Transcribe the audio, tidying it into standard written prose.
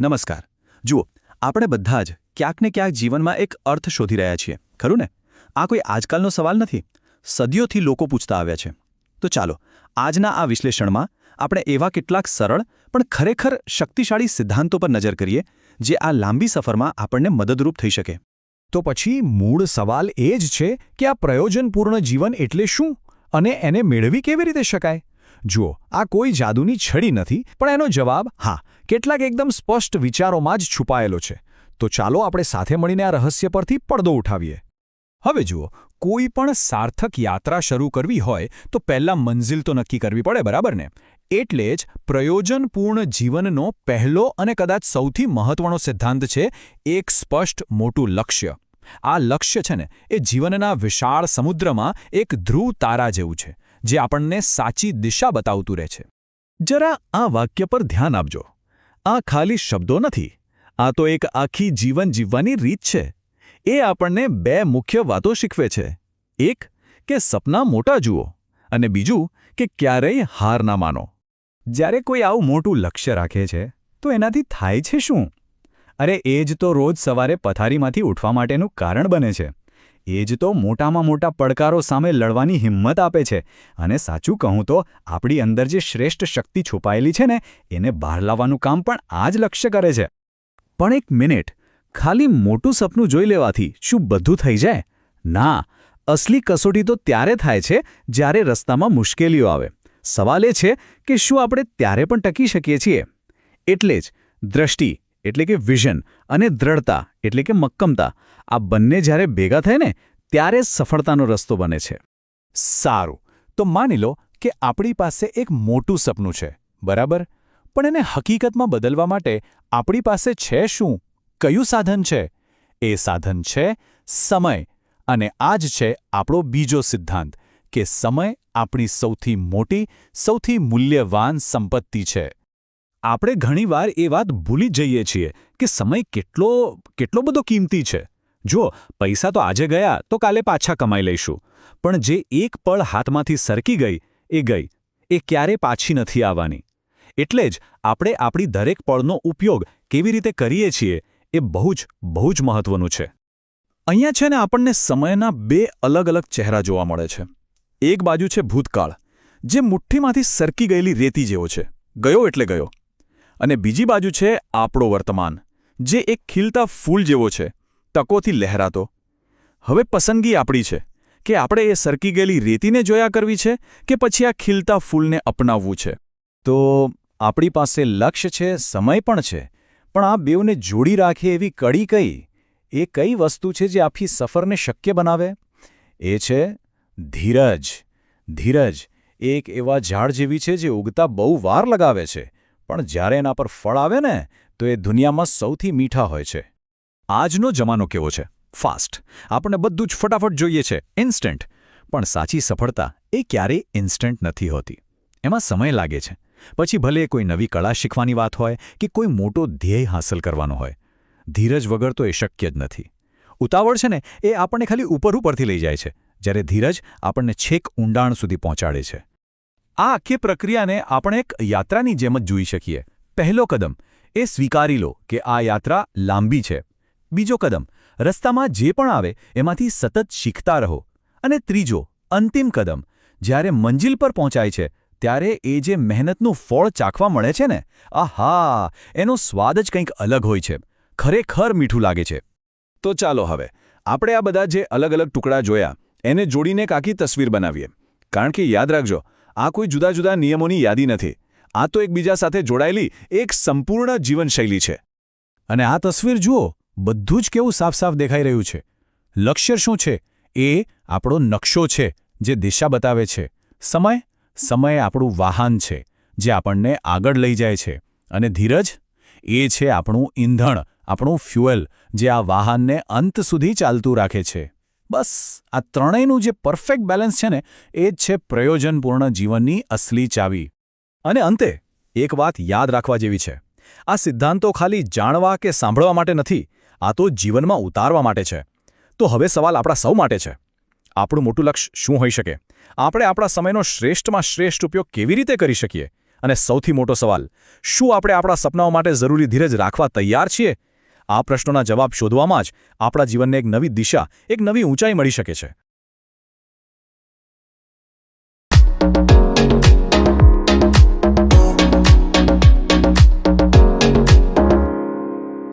નમસ્કાર. જુઓ, આપણે બધા જ ક્યાંક ને ક્યાંક જીવનમાં એક અર્થ શોધી રહ્યા છીએ, ખરું ને? આ કોઈ આજકાલનો સવાલ નથી. સદીઓથી લોકો પૂછતા આવ્યા છે. તો ચાલો, આજના આ વિશ્લેષણમાં આપણે એવા કેટલાક સરળ પણ ખરેખર શક્તિશાળી સિદ્ધાંતો પર નજર કરીએ જે આ લાંબી સફરમાં આપણને મદદરૂપ થઈ શકે. તો પછી મૂળ સવાલ એ જ છે કે આ પ્રયોજનપૂર્ણ જીવન એટલે શું અને એને મેળવી કેવી રીતે શકાય? જુઓ, આ કોઈ જાદુની છડી નથી, પણ એનો જવાબ હા, કેટલાક એકદમ સ્પષ્ટ વિચારોમાં જ છુપાયેલો છે. તો ચાલો આપણે સાથે મળીને આ રહસ્ય પરથી પડદો ઉઠાવીએ. હવે જુઓ, કોઈ પણ સાર્થક યાત્રા શરૂ કરવી હોય તો પહેલા મંઝિલ તો નક્કી કરવી પડે, બરાબર ને? એટલે જ પ્રયોજનપૂર્ણ જીવનનો પહેલો અને કદાચ સૌથી મહત્વનો સિદ્ધાંત છે એક સ્પષ્ટ મોટું લક્ષ્ય. આ લક્ષ્ય છે ને, એ જીવનના વિશાળ સમુદ્રમાં એક ધ્રુવ તારા જેવું છે, જે આપણને સાચી દિશા બતાવતું રહે છે. જરા આ વાક્ય પર ધ્યાન આપજો. આ ખાલી શબ્દો નથી, આ તો એક આખી જીવન જીવવાની રીત છે. એ આપણને બે મુખ્ય વાતો શીખવે છે. એક, કે સપના મોટા જુઓ, અને બીજું, કે ક્યારેય હાર ના માનો. જ્યારે કોઈ આવું મોટું લક્ષ્ય રાખે છે તો એનાથી થાય છે શું? અરે એ જ તો રોજ સવારે પથારીમાંથી ઉઠવા માટેનું કારણ બને છે. એ જ તો મોટામાં મોટા પડકારો સામે લડવાની હિંમત આપે છે. અને સાચું કહું તો આપણી અંદર જે શ્રેષ્ઠ શક્તિ છુપાયેલી છે ને, એને બહાર લાવવાનું કામ પણ આ જ લક્ષ્ય કરે છે. પણ એક મિનિટ, ખાલી મોટું સપનું જોઈ લેવાથી શું બધું થઈ જાય? ના, અસલી કસોટી તો ત્યારે થાય છે જ્યારે રસ્તામાં મુશ્કેલીઓ આવે. સવાલ એ છે કે શું આપણે ત્યારે પણ ટકી શકીએ છીએ? એટલે જ દ્રષ્ટિ એટલે કે વિઝન અને દ્રઢતા એટલે કે મક્કમતા, આ બંને જ્યારે ભેગા થાય ને, ત્યારે જ સફળતાનો રસ્તો બને છે. સારું, તો માની લો કે આપણી પાસે એક મોટું સપનું છે, બરાબર? પણ એને હકીકતમાં બદલવા માટે આપણી પાસે છે શું? કયું સાધન છે? એ સાધન છે સમય. અને આ જ છે આપણો બીજો સિદ્ધાંત, કે સમય આપણી સૌથી મોટી, સૌથી મૂલ્યવાન સંપત્તિ છે. આપણે ઘણીવાર એ વાત ભૂલી જઈએ છીએ કે સમય કેટલો બધો કિંમતી છે. જો પૈસા તો આજે ગયા તો કાલે પાછા કમાઈ લઈશું, પણ જે એક પળ હાથમાંથી સરકી ગઈ, એ ક્યારે પાછી નથી આવવાની. એટલે જ આપણે આપણી દરેક પળનો ઉપયોગ કેવી રીતે કરીએ છીએ એ બહુ જ મહત્વનું છે. અહીંયા છે ને, આપણને સમયના બે અલગ અલગ ચહેરા જોવા મળે છે. એક બાજુ છે ભૂતકાળ, જે મુઠ્ઠીમાંથી સરકી ગયેલી રેતી જેવો છે, ગયો એટલે ગયો. અને બીજી બાજુ છે આપણો વર્તમાન, જે એક ખીલતા ફૂલ જેવો છે, તકોથી લહેરાતો. હવે પસંદગી આપણી છે કે આપણે એ સરકી ગયેલી રેતીને જોયા કરવી છે કે પછી આ ખીલતા ફૂલને અપનાવવું છે. તો આપણી પાસે લક્ષ્ય છે, સમય પણ છે, પણ આ બેઉને જોડી રાખે એવી કડી કઈ? એ કઈ વસ્તુ છે જે આખી સફરને શક્ય બનાવે? એ છે ધીરજ. ધીરજ એક એવા ઝાડ જેવી છે જે ઉગતા બહુ વાર લગાવે છે, પણ જ્યારે એના પર ફળ આવે ને, તો એ દુનિયામાં સૌથી મીઠા હોય છે. આજનો જમાનો કેવો છે? ફાસ્ટ. આપણને બધું જ ફટાફટ જોઈએ છે, ઇન્સ્ટન્ટ. પણ સાચી સફળતા એ ક્યારેય ઇન્સ્ટન્ટ નથી હોતી. એમાં સમય લાગે છે. પછી ભલે કોઈ નવી કળા શીખવાની વાત હોય કે કોઈ મોટો ધ્યેય હાંસલ કરવાનો હોય, ધીરજ વગર તો એ શક્ય જ નથી. ઉતાવળ છે ને, એ આપણને ખાલી ઉપરથી લઈ જાય છે, જ્યારે ધીરજ આપણને છેક ઊંડાણ સુધી પહોંચાડે છે. આ આખી પ્રક્રિયાને આપણે એક યાત્રાની જેમ જ જોઈ શકીએ. પહેલો કદમ એ સ્વીકારી લો કે આ યાત્રા લાંબી છે. બીજો કદમ, રસ્તામાં જે પણ આવે એમાંથી સતત શીખતા રહો. અને ત્રીજો, અંતિમ કદમ, જ્યારે મંજિલ પર પહોંચાય છે ત્યારે એ જે મહેનતનું ફળ ચાખવા મળે છે ને, આહા, એનો સ્વાદ જ કંઈક અલગ હોય છે. ખરેખર મીઠું લાગે છે. તો ચાલો હવે આપણે આ બધા જે અલગ અલગ ટુકડા જોયા એને જોડીને એક આખી તસવીર બનાવીએ. કારણ કે યાદ રાખજો, આ કોઈ જુદા જુદા નિયમોની યાદી નથી. આ તો એકબીજા સાથે જોડાયેલી એક સંપૂર્ણ જીવનશૈલી છે. અને આ તસવીર જુઓ, બધું જ કેવું સાફ સાફ દેખાઈ રહ્યું છે. લક્ષ્ય શું છે? એ આપણો નકશો છે જે દિશા બતાવે છે. સમય આપણું વાહન છે જે આપણને આગળ લઈ જાય છે. અને ધીરજ એ છે આપણું ઈંધણ, આપણું ફ્યુઅલ, જે આ વાહનને અંત સુધી ચાલતું રાખે છે. બસ આ ત્રણેયનું જે પરફેક્ટ બેલેન્સ છે ને, એ જ છે પ્રયોજનપૂર્ણ જીવનની અસલી ચાવી. અને અંતે એક વાત યાદ રાખવા જેવી છે. આ સિદ્ધાંતો ખાલી જાણવા કે સાંભળવા માટે નથી, આ તો જીવનમાં ઉતારવા માટે છે. તો હવે સવાલ આપણા સૌ માટે છે. આપણું મોટું લક્ષ્ય શું હોઈ શકે? આપણે આપણા સમયનો શ્રેષ્ઠમાં શ્રેષ્ઠ ઉપયોગ કેવી રીતે કરી શકીએ? અને સૌથી મોટો સવાલ, શું આપણે આપણા સપનાઓ માટે જરૂરી ધીરજ રાખવા તૈયાર છીએ? આ પ્રશ્નોના જવાબ શોધવામાં જ આપણા જીવનને એક નવી દિશા, એક નવી ઊંચાઈ મળી શકે છે.